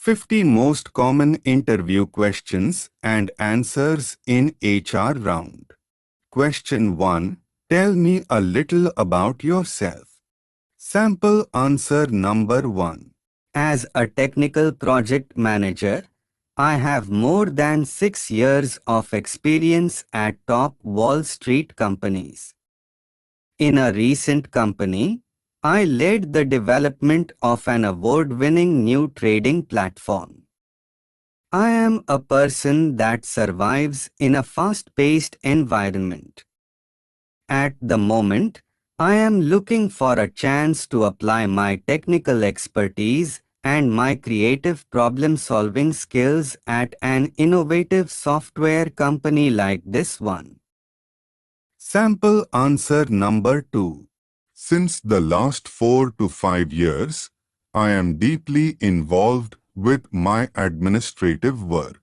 50 most common interview questions and answers in HR round. Question 1. Tell me a little about yourself. Sample answer number 1. As a technical project manager, I have more than 6 years of experience at top Wall Street companies. In a recent company, I led the development of an award-winning new trading platform. I am a person that survives in a fast-paced environment. At the moment, I am looking for a chance to apply my technical expertise and my creative problem-solving skills at an innovative software company like this one. Sample answer number 2. Since the last 4 to 5 years, I am deeply involved with my administrative work.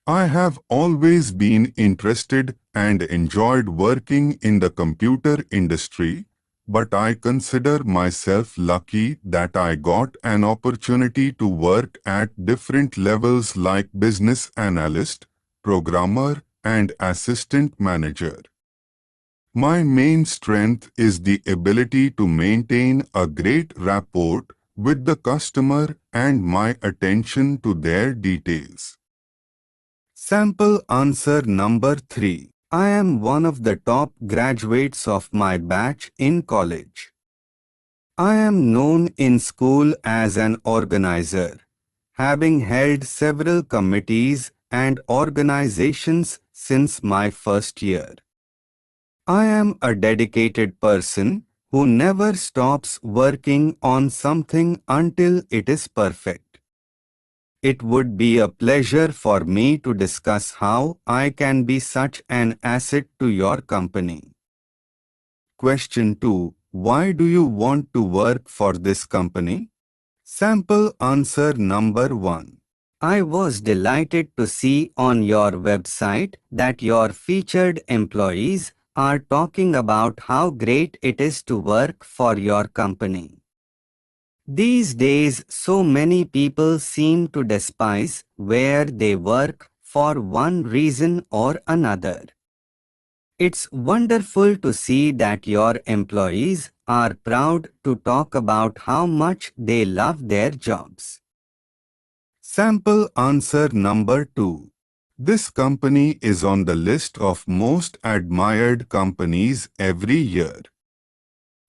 I have always been interested and enjoyed working in the computer industry, but I consider myself lucky that I got an opportunity to work at different levels like business analyst, programmer, and assistant manager. My main strength is the ability to maintain a great rapport with the customer and my attention to their details. Sample answer number 3. I am one of the top graduates of my batch in college. I am known in school as an organizer, having held several committees and organizations since my first year. I am a dedicated person who never stops working on something until it is perfect. It would be a pleasure for me to discuss how I can be such an asset to your company. Question 2. Why do you want to work for this company? Sample answer number 1. I was delighted to see on your website that your featured employees are talking about how great it is to work for your company. These days, so many people seem to despise where they work for one reason or another. It's wonderful to see that your employees are proud to talk about how much they love their jobs. Sample answer number 2. This company is on the list of most admired companies every year.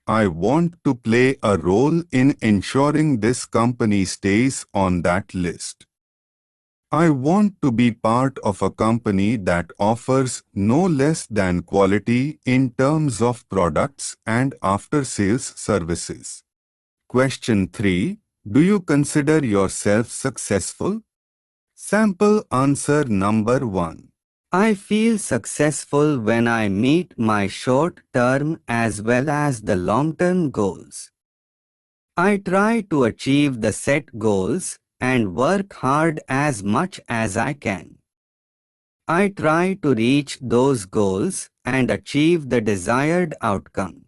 I want to play a role in ensuring this company stays on that list. I want to be part of a company that offers no less than quality in terms of products and after-sales services. Question 3. Do you consider yourself successful? Sample answer number 1. I feel successful when I meet my short-term as well as the long-term goals. I try to achieve the set goals and work hard as much as I can. I try to reach those goals and achieve the desired outcome.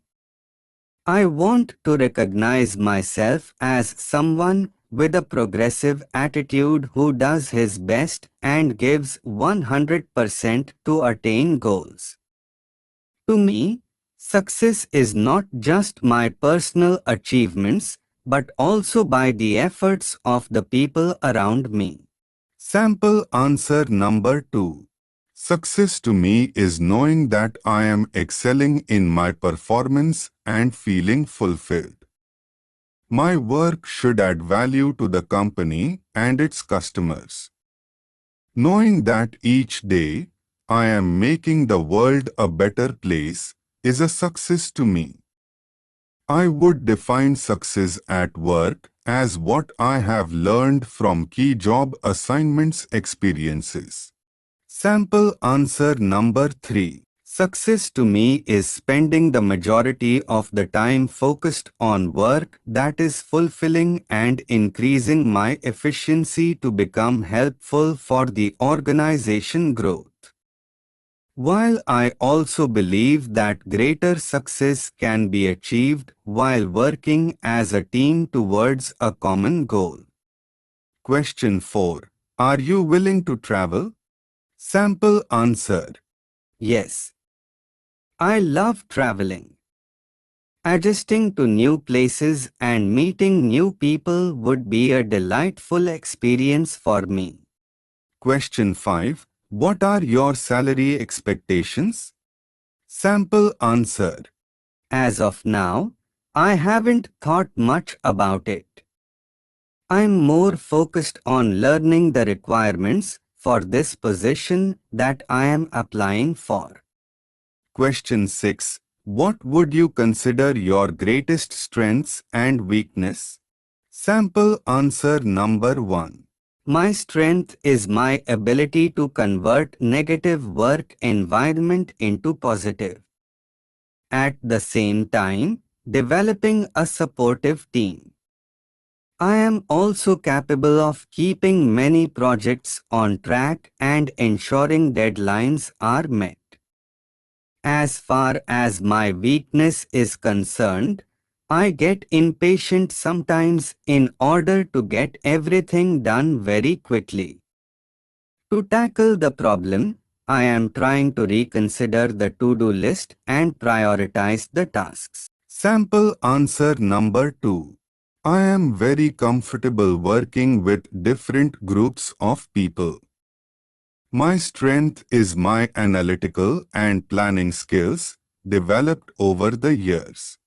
I want to recognize myself as someone with a progressive attitude who does his best and gives 100% to attain goals. To me, success is not just my personal achievements, but also by the efforts of the people around me. Sample answer number 2. Success to me is knowing that I am excelling in my performance and feeling fulfilled. My work should add value to the company and its customers. Knowing that each day I am making the world a better place is a success to me. I would define success at work as what I have learned from key job assignments experiences. Sample answer number 3. Success to me is spending the majority of the time focused on work that is fulfilling and increasing my efficiency to become helpful for the organization growth. While I also believe that greater success can be achieved while working as a team towards a common goal. Question 4. Are you willing to travel? Sample answer. Yes. I love traveling. Adjusting to new places and meeting new people would be a delightful experience for me. Question 5. What are your salary expectations? Sample answer. As of now, I haven't thought much about it. I'm more focused on learning the requirements for this position that I am applying for. Question 6. What would you consider your greatest strengths and weakness? Sample answer number 1. My strength is my ability to convert negative work environment into positive. At the same time, developing a supportive team. I am also capable of keeping many projects on track and ensuring deadlines are met. As far as my weakness is concerned, I get impatient sometimes in order to get everything done very quickly. To tackle the problem, I am trying to reconsider the to-do list and prioritize the tasks. Sample answer number 2. I am very comfortable working with different groups of people. My strength is my analytical and planning skills developed over the years.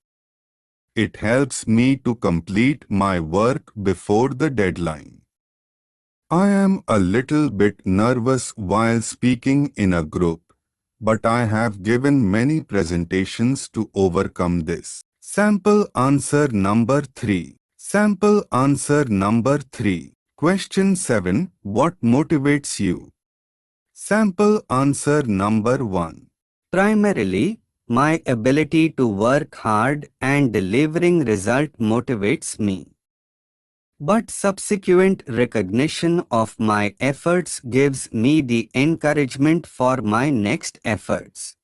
It helps me to complete my work before the deadline. I am a little bit nervous while speaking in a group, but I have given many presentations to overcome this. Sample answer number 3. Sample answer number 3. Question 7. What motivates you? Sample answer number 1. Primarily, my ability to work hard and delivering result motivates me. But subsequent recognition of my efforts gives me the encouragement for my next efforts.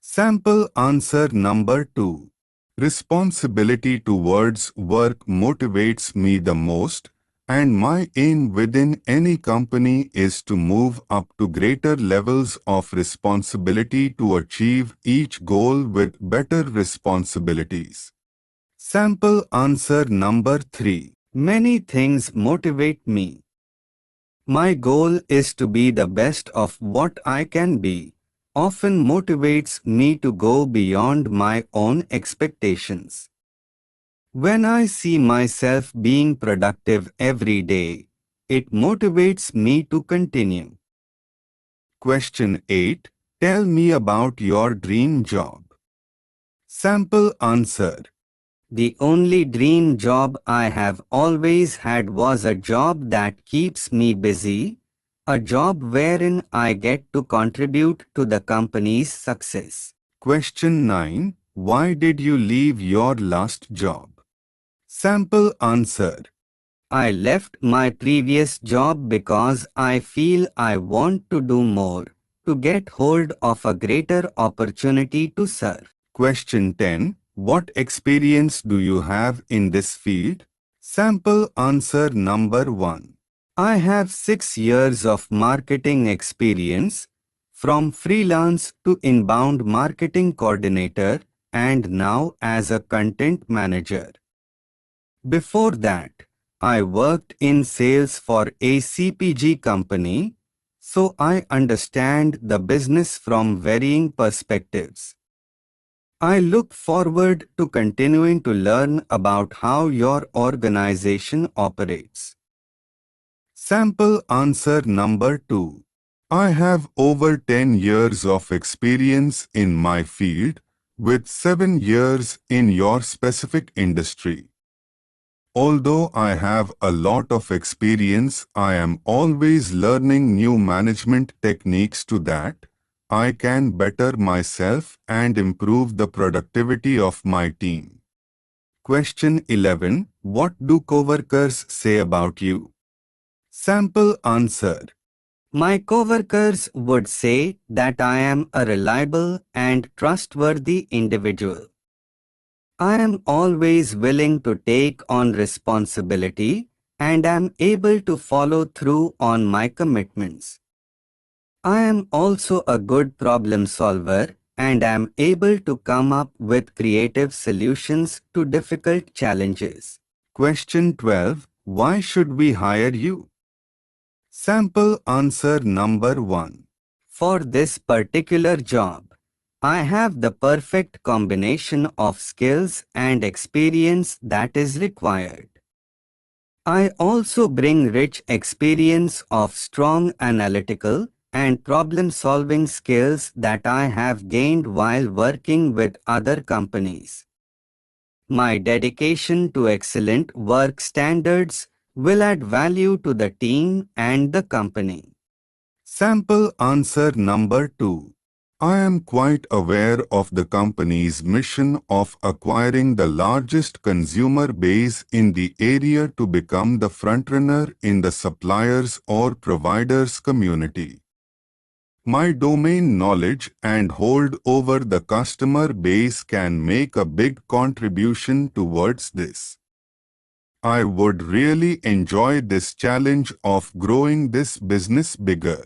Sample answer number 2. Responsibility towards work motivates me the most, and my aim within any company is to move up to greater levels of responsibility to achieve each goal with better responsibilities. Sample answer number 3. Many things motivate me. My goal is to be the best of what I can be, often motivates me to go beyond my own expectations. When I see myself being productive every day, it motivates me to continue. Question 8. Tell me about your dream job. Sample answer. The only dream job I have always had was a job that keeps me busy, a job wherein I get to contribute to the company's success. Question 9. Why did you leave your last job? Sample answer. I left my previous job because I feel I want to do more, to get hold of a greater opportunity to serve. Question 10. What experience do you have in this field? Sample answer number 1. I have 6 years of marketing experience, from freelance to inbound marketing coordinator, and now as a content manager. Before that, I worked in sales for a CPG company, so I understand the business from varying perspectives. I look forward to continuing to learn about how your organization operates. Sample answer number 2. I have over 10 years of experience in my field, with 7 years in your specific industry. Although I have a lot of experience, I am always learning new management techniques to that I can better myself and improve the productivity of my team. Question 11. What do coworkers say about you? Sample answer. My coworkers would say that I am a reliable and trustworthy individual. I am always willing to take on responsibility and am able to follow through on my commitments. I am also a good problem solver and am able to come up with creative solutions to difficult challenges. Question 12. Why should we hire you? Sample answer number 1. For this particular job, I have the perfect combination of skills and experience that is required. I also bring rich experience of strong analytical and problem-solving skills that I have gained while working with other companies. My dedication to excellent work standards will add value to the team and the company. Sample answer number 2. I am quite aware of the company's mission of acquiring the largest consumer base in the area to become the frontrunner in the suppliers or providers community. My domain knowledge and hold over the customer base can make a big contribution towards this. I would really enjoy this challenge of growing this business bigger.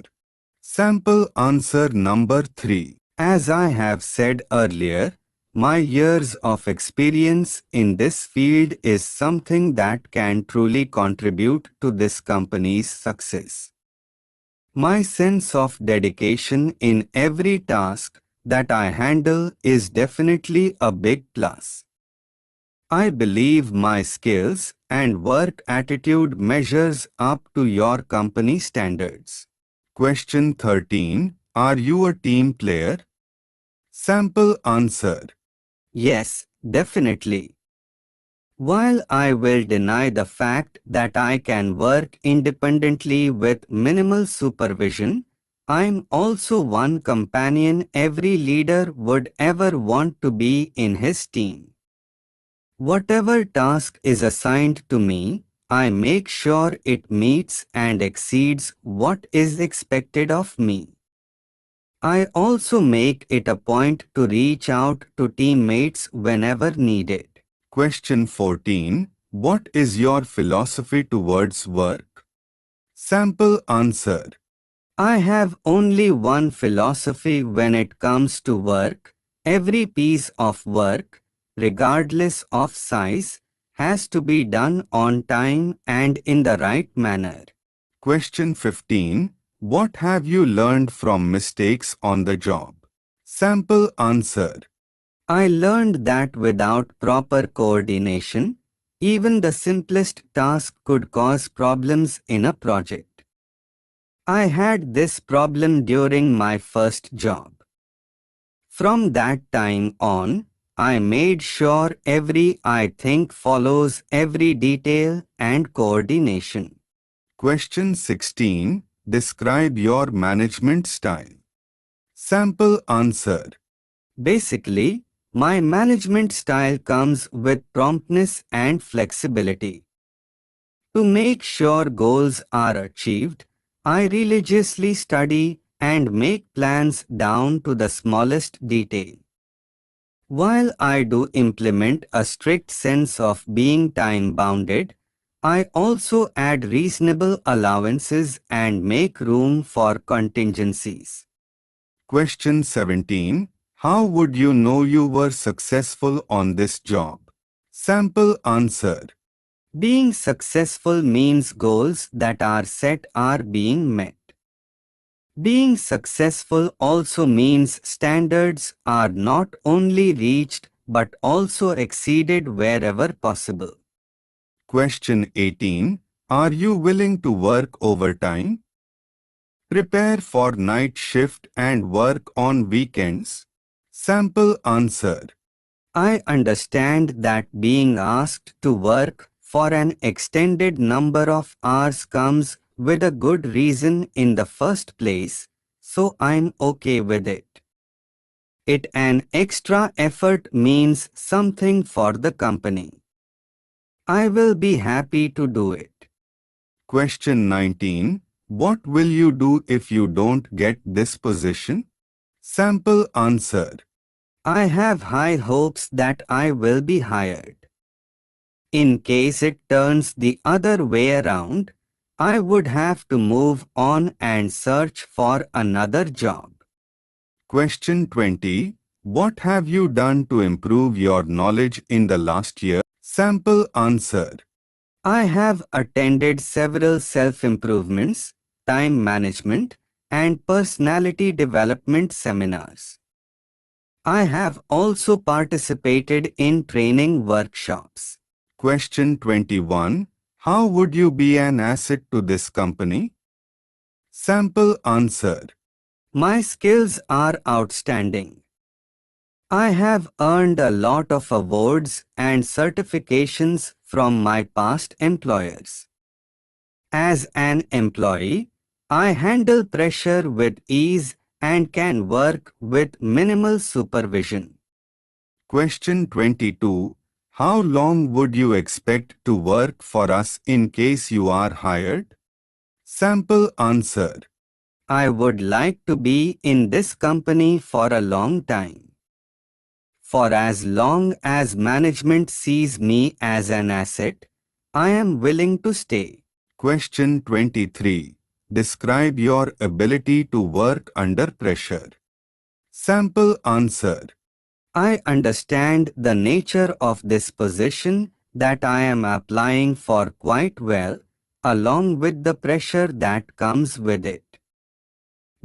Sample answer number 3. As I have said earlier, my years of experience in this field is something that can truly contribute to this company's success. My sense of dedication in every task that I handle is definitely a big plus. I believe my skills and work attitude measures up to your company standards. Question 13. Are you a team player? Sample answer. Yes, definitely. While I will deny the fact that I can work independently with minimal supervision, I'm also one companion every leader would ever want to be in his team. Whatever task is assigned to me, I make sure it meets and exceeds what is expected of me. I also make it a point to reach out to teammates whenever needed. Question 14. What is your philosophy towards work? Sample answer. I have only one philosophy when it comes to work. Every piece of work, regardless of size, has to be done on time and in the right manner. Question 15. What have you learned from mistakes on the job? Sample answer. I learned that without proper coordination, even the simplest task could cause problems in a project. I had this problem during my first job. From that time on, I made sure every I think follows every detail and coordination. Question 16. Describe your management style. Sample answer. Basically, my management style comes with promptness and flexibility. To make sure goals are achieved, I religiously study and make plans down to the smallest detail. While I do implement a strict sense of being time-bounded, I also add reasonable allowances and make room for contingencies. Question 17. How would you know you were successful on this job? Sample answer. Being successful means goals that are set are being met. Being successful also means standards are not only reached but also exceeded wherever possible. Question 18. Are you willing to work overtime? Prepare for night shift and work on weekends? Sample answer. I understand that being asked to work for an extended number of hours comes with a good reason in the first place, so I'm okay with it. An extra effort means something for the company. I will be happy to do it. Question 19. What will you do if you don't get this position? Sample answer. I have high hopes that I will be hired. In case it turns the other way around, I would have to move on and search for another job. Question 20. What have you done to improve your knowledge in the last year? Sample answer. I have attended several self-improvements, time management, and personality development seminars. I have also participated in training workshops. Question 21. How would you be an asset to this company? Sample answer. My skills are outstanding. I have earned a lot of awards and certifications from my past employers. As an employee, I handle pressure with ease and can work with minimal supervision. Question 22. How long would you expect to work for us in case you are hired? Sample answer. I would like to be in this company for a long time. For as long as management sees me as an asset, I am willing to stay. Question 23. Describe your ability to work under pressure. Sample answer. I understand the nature of this position that I am applying for quite well, along with the pressure that comes with it.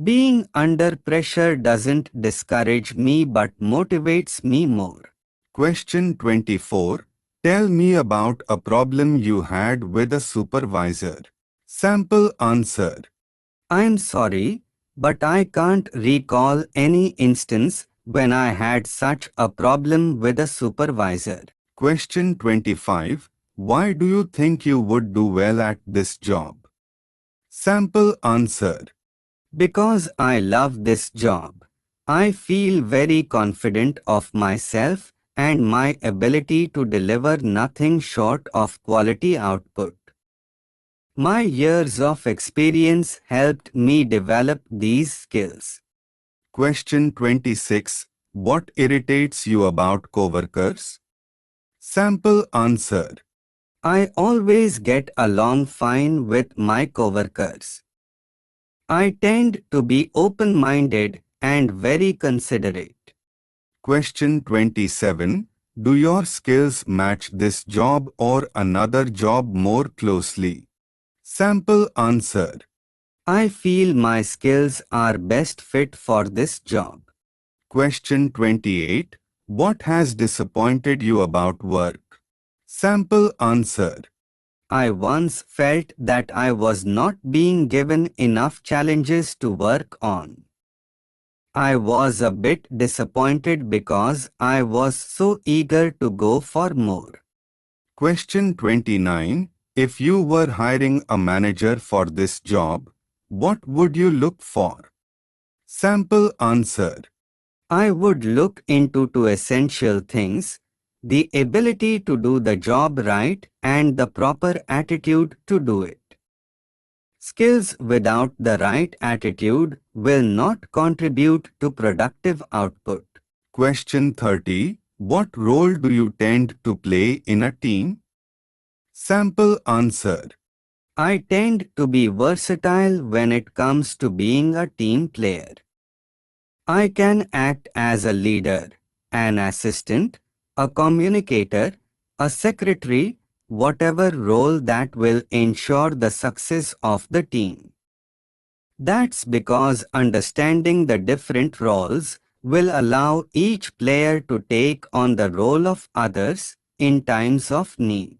Being under pressure doesn't discourage me but motivates me more. Question 24. Tell me about a problem you had with a supervisor. Sample answer. I'm sorry, but I can't recall any instance when I had such a problem with a supervisor. Question 25. Why do you think you would do well at this job? Sample answer. Because I love this job, I feel very confident of myself and my ability to deliver nothing short of quality output. My years of experience helped me develop these skills. Question 26. What irritates you about coworkers? Sample answer. I always get along fine with my coworkers. I tend to be open-minded and very considerate. Question 27. Do your skills match this job or another job more closely? Sample answer. I feel my skills are best fit for this job. Question 28. What has disappointed you about work? Sample answer. I once felt that I was not being given enough challenges to work on. I was a bit disappointed because I was so eager to go for more. Question 29. If you were hiring a manager for this job, what would you look for? Sample answer. I would look into two essential things: the ability to do the job right and the proper attitude to do it. Skills without the right attitude will not contribute to productive output. Question 30. What role do you tend to play in a team? Sample answer. I tend to be versatile when it comes to being a team player. I can act as a leader, an assistant, a communicator, a secretary, whatever role that will ensure the success of the team. That's because understanding the different roles will allow each player to take on the role of others in times of need.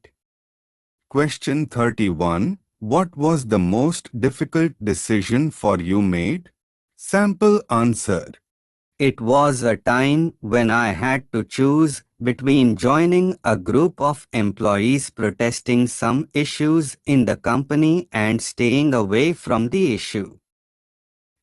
Question 31. What was the most difficult decision for you made? Sample answer. It was a time when I had to choose between joining a group of employees protesting some issues in the company and staying away from the issue.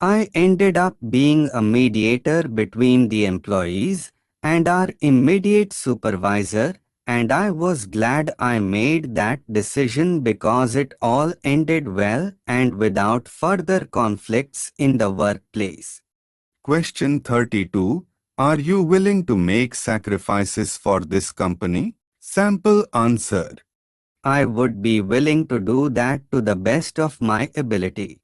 I ended up being a mediator between the employees and our immediate supervisor, and I was glad I made that decision because it all ended well and without further conflicts in the workplace. Question 32. Are you willing to make sacrifices for this company? Sample answer. I would be willing to do that to the best of my ability.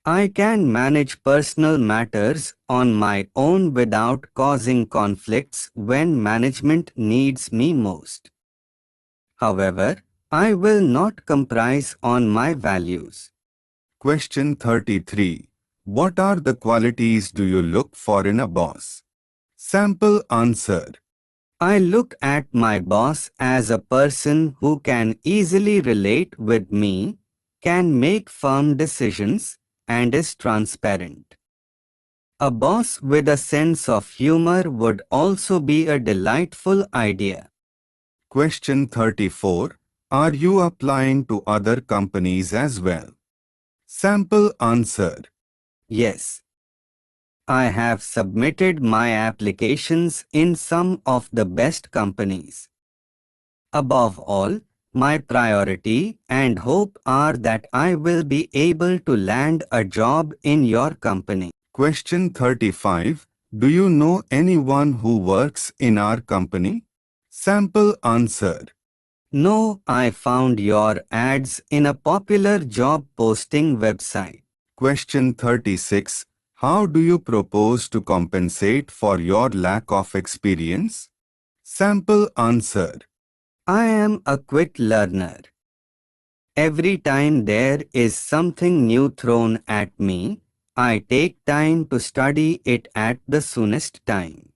I can manage personal matters on my own without causing conflicts when management needs me most. However, I will not compromise on my values. Question 33. What are the qualities do you look for in a boss? Sample answer. I look at my boss as a person who can easily relate with me, can make firm decisions, and is transparent. A boss with a sense of humor would also be a delightful idea. Question 34. Are you applying to other companies as well? Sample answer. Yes, I have submitted my applications in some of the best companies. Above all, my priority and hope are that I will be able to land a job in your company. Question 35. Do you know anyone who works in our company? Sample answer. No, I found your ads in a popular job posting website. Question 36. How do you propose to compensate for your lack of experience? Sample answer. I am a quick learner. Every time there is something new thrown at me, I take time to study it at the soonest time.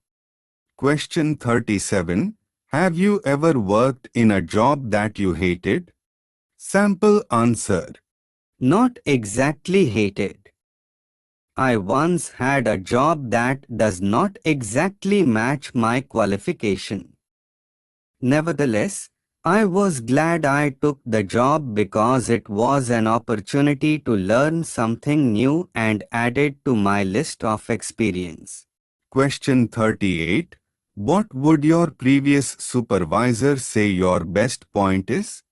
Question 37. Have you ever worked in a job that you hated? Sample answer. Not exactly hated. I once had a job that does not exactly match my qualification. Nevertheless, I was glad I took the job because it was an opportunity to learn something new and added to my list of experience. Question 38. What would your previous supervisor say your best point is?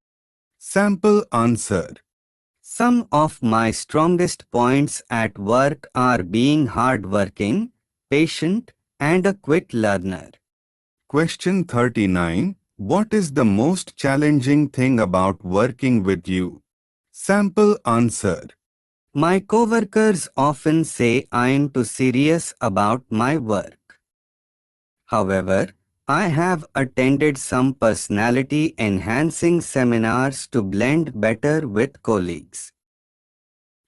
Sample answer. Some of my strongest points at work are being hardworking, patient, and a quick learner. Question 39. What is the most challenging thing about working with you? Sample answer. My coworkers often say I'm too serious about my work. However, I have attended some personality enhancing seminars to blend better with colleagues.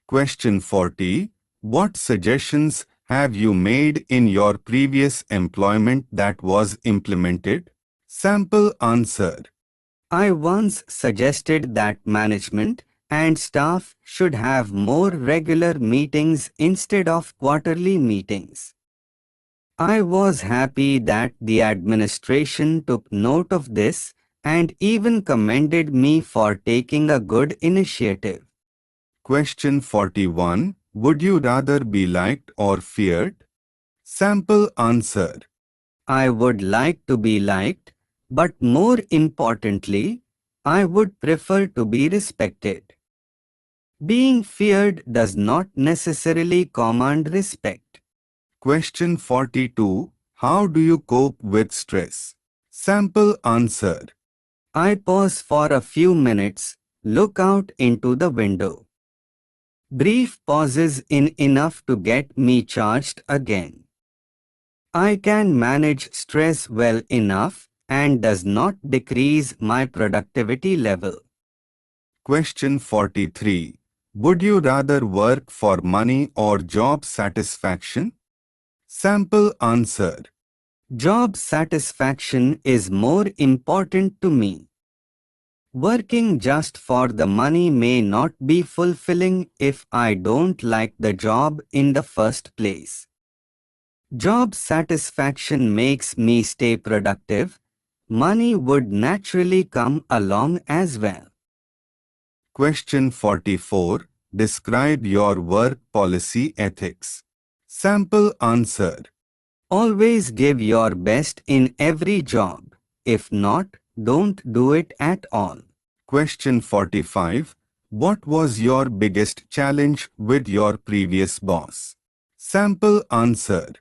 Question 40. What suggestions have you made in your previous employment that was implemented? Sample answer. I once suggested that management and staff should have more regular meetings instead of quarterly meetings. I was happy that the administration took note of this and even commended me for taking a good initiative. Question 41. Would you rather be liked or feared? Sample answer. I would like to be liked, but more importantly, I would prefer to be respected. Being feared does not necessarily command respect. Question 42. How do you cope with stress? Sample answer. I pause for a few minutes, look out into the window. Brief pauses in enough to get me charged again. I can manage stress well enough and does not decrease my productivity level. Question 43. Would you rather work for money or job satisfaction? Sample answer. Job satisfaction is more important to me. Working just for the money may not be fulfilling if I don't like the job in the first place. Job satisfaction makes me stay productive. Money would naturally come along as well. Question 44. Describe your work policy ethics. Sample answer. Always give your best in every job. If not, don't do it at all. Question 45. What was your biggest challenge with your previous boss? Sample answer.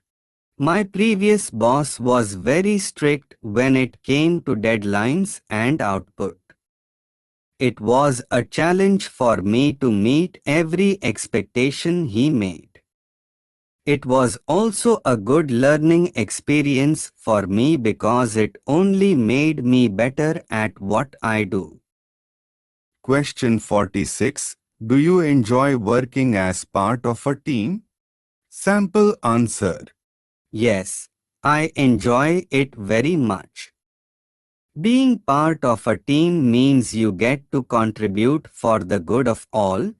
My previous boss was very strict when it came to deadlines and output. It was a challenge for me to meet every expectation he made. It was also a good learning experience for me because it only made me better at what I do. Question 46. Do you enjoy working as part of a team? Sample answer. Yes, I enjoy it very much. Being part of a team means you get to contribute for the good of all,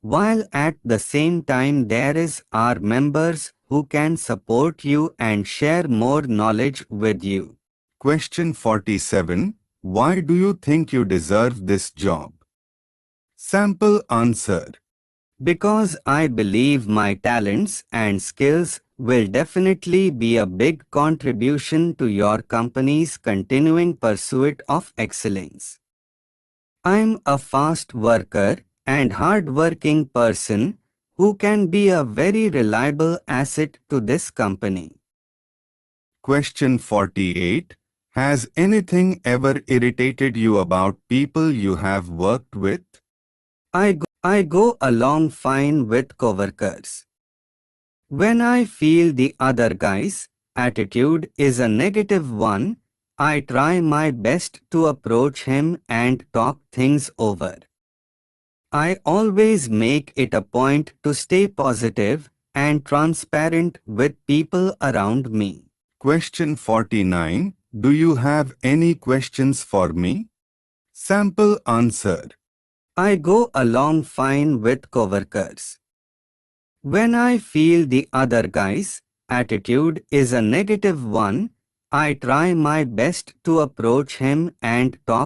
while at the same time are members who can support you and share more knowledge with you. Question 47. Why do you think you deserve this job? Sample answer. Because I believe my talents and skills will definitely be a big contribution to your company's continuing pursuit of excellence. I'm a fast worker and hard-working person who can be a very reliable asset to this company. Question 48. Has anything ever irritated you about people you have worked with? I go along fine with coworkers. When I feel the other guy's attitude is a negative one, I try my best to approach him and talk things over. I always make it a point to stay positive and transparent with people around me. Question 49. Do you have any questions for me? Sample answer. I go along fine with coworkers. When I feel the other guy's attitude is a negative one, I try my best to approach him and talk